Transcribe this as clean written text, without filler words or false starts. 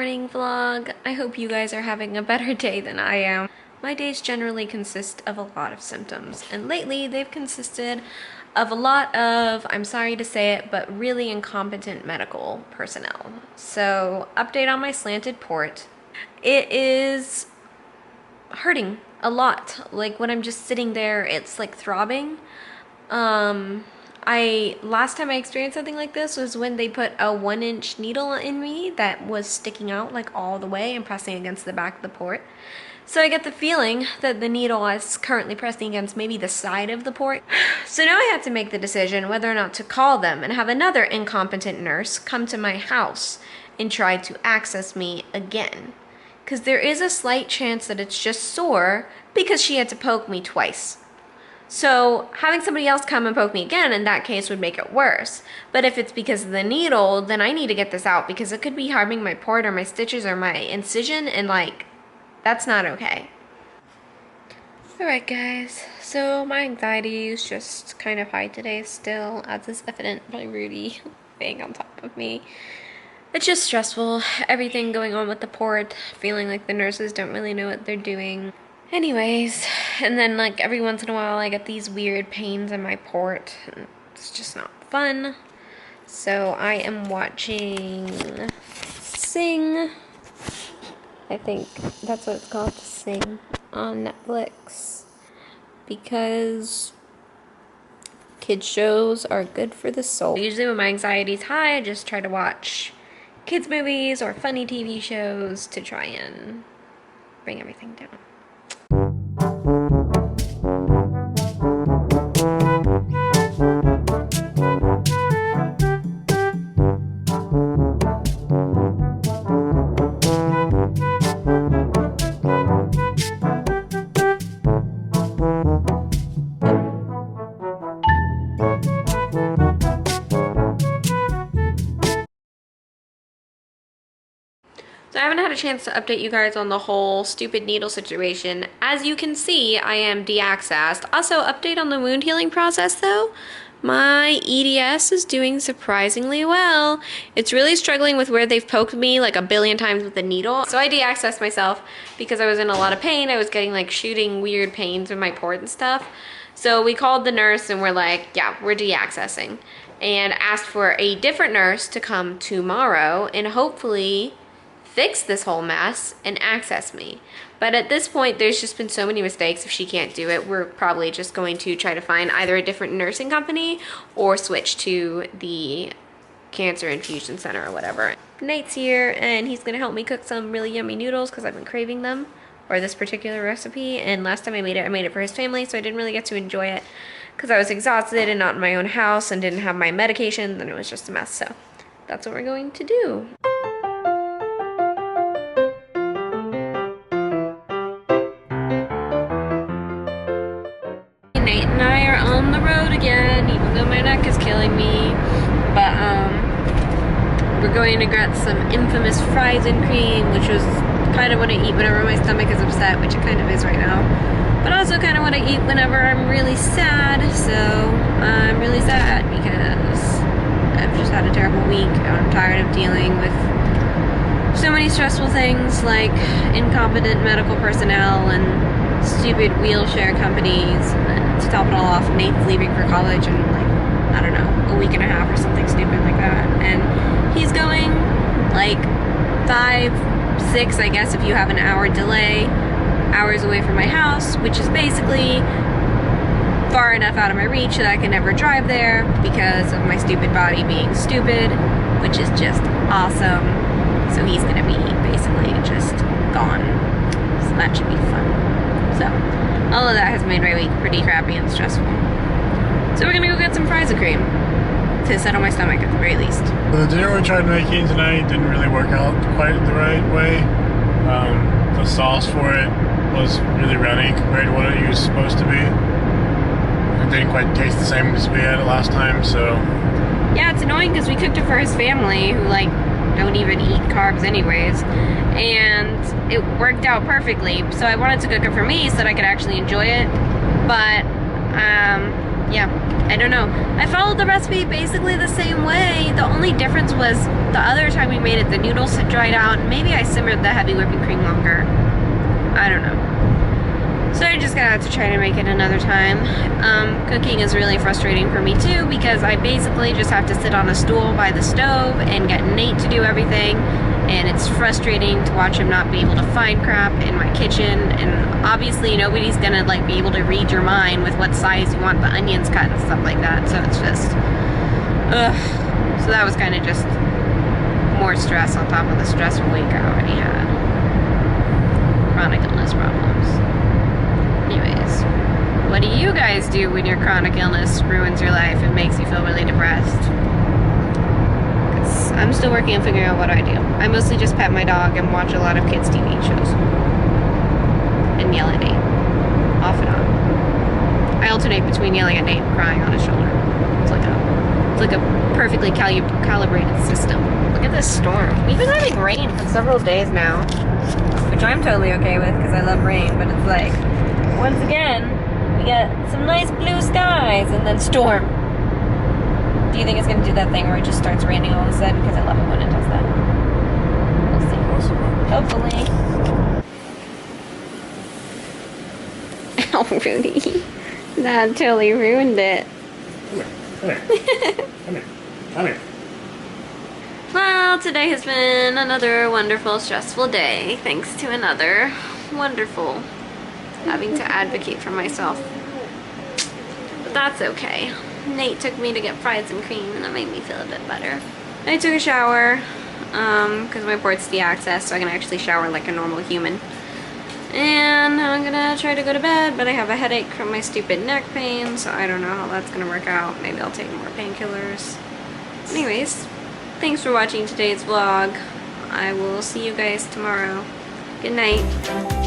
morning vlog. I hope you guys are having a better day than I am. My days generally consist of a lot of symptoms, and lately they've consisted of a lot of, I'm sorry to say it, but really incompetent medical personnel. So, update on my slanted port. It is hurting a lot. Like when I'm just sitting there, it's like throbbing. Last time I experienced something like this was when they put a 1-inch needle in me that was sticking out like all the way and pressing against the back of the port. So I get the feeling that the needle is currently pressing against maybe the side of the port. So now I have to make the decision whether or not to call them and have another incompetent nurse come to my house and try to access me again. Because there is a slight chance that it's just sore because she had to poke me twice. So having somebody else come and poke me again in that case would make it worse. But if it's because of the needle, then I need to get this out because it could be harming my port or my stitches or my incision, and like, that's not okay. Alright guys, so my anxiety is just kind of high today still, as is evident by Rudy being on top of me. It's just stressful, everything going on with the port, feeling like the nurses don't really know what they're doing. Anyways, and then like every once in a while I get these weird pains in my port. And it's just not fun. So I am watching Sing. I think that's what it's called, Sing, on Netflix. Because kids shows are good for the soul. Usually when my anxiety's high, I just try to watch kids movies or funny TV shows to try and bring everything down. So I haven't had a chance to update you guys on the whole stupid needle situation. As you can see, I am de-accessed. Also, update on the wound healing process though. My EDS is doing surprisingly well. It's really struggling with where they've poked me like a billion times with the needle. So I de-accessed myself because I was in a lot of pain. I was getting like shooting weird pains in my port and stuff. So we called the nurse and we're like, yeah, we're de-accessing. And asked for a different nurse to come tomorrow and hopefully fix this whole mess and access me. But at this point, there's just been so many mistakes. If she can't do it, we're probably just going to try to find either a different nursing company or switch to the cancer infusion center or whatever. Nate's here and he's gonna help me cook some really yummy noodles because I've been craving them, or this particular recipe. And last time I made it for his family, so I didn't really get to enjoy it because I was exhausted and not in my own house and didn't have my medication, and it was just a mess. So that's what we're going to do. Nate and I are on the road again, even though my neck is killing me. But we're going to get some infamous fries and cream, which was kind of what I eat whenever my stomach is upset, which it kind of is right now. But also kind of what I eat whenever I'm really sad. So I'm really sad because I've just had a terrible week and I'm tired of dealing with so many stressful things like incompetent medical personnel and stupid wheelchair companies. And to top it all off, Nate's leaving for college in like, I don't know, a week and a half or something stupid like that. And he's going like 5, 6, I guess if you have an hour delay, hours away from my house, which is basically far enough out of my reach that I can never drive there because of my stupid body being stupid, which is just awesome. So he's gonna be basically just gone. So that should be fun. So, all of that has made my week pretty crappy and stressful. So we're gonna go get some fries and cream to settle my stomach at the very least. The dinner we tried making tonight didn't really work out quite the right way. The sauce for it was really runny compared to what it was supposed to be. It didn't quite taste the same as we had it last time, so... Yeah, it's annoying because we cooked it for his family who like don't even eat carbs anyways, and it worked out perfectly. So I wanted to cook it for me so that I could actually enjoy it, but yeah, I don't know. I followed the recipe basically the same way. The only difference was the other time we made it, the noodles had dried out, and maybe I simmered the heavy whipping cream longer. I don't know. So I'm just gonna have to try to make it another time. Cooking is really frustrating for me too, because I basically just have to sit on a stool by the stove and get Nate to do everything, and it's frustrating to watch him not be able to find crap in my kitchen, and obviously nobody's gonna like be able to read your mind with what size you want the onions cut and stuff like that, so it's just, ugh. So that was kind of just more stress on top of the stressful week I already had. Chronic illness problems. Anyways, what do you guys do when your chronic illness ruins your life and makes you feel really depressed? 'Cause I'm still working on figuring out what I do. I mostly just pet my dog and watch a lot of kids' TV shows. And yell at Nate. Off and on. I alternate between yelling at Nate and crying on his shoulder. It's like a perfectly calibrated system. Look at this storm. We've been having rain for several days now, which I'm totally okay with because I love rain, but it's like, once again, we got some nice blue skies and then storm. Do you think it's going to do that thing where it just starts raining all of a sudden? Because I love it when it does that. We'll see. Hopefully. Oh, Rudy. That totally ruined it. Come here. Come here. Come here. Well, today has been another wonderful, stressful day, thanks to another wonderful having to advocate for myself. But that's okay. Nate took me to get fries and cream, and that made me feel a bit better. I took a shower, because my port's de-accessed, so I can actually shower like a normal human. And I'm gonna try to go to bed, but I have a headache from my stupid neck pain, so I don't know how that's gonna work out. Maybe I'll take more painkillers. Anyways, thanks for watching today's vlog. I will see you guys tomorrow. Good night.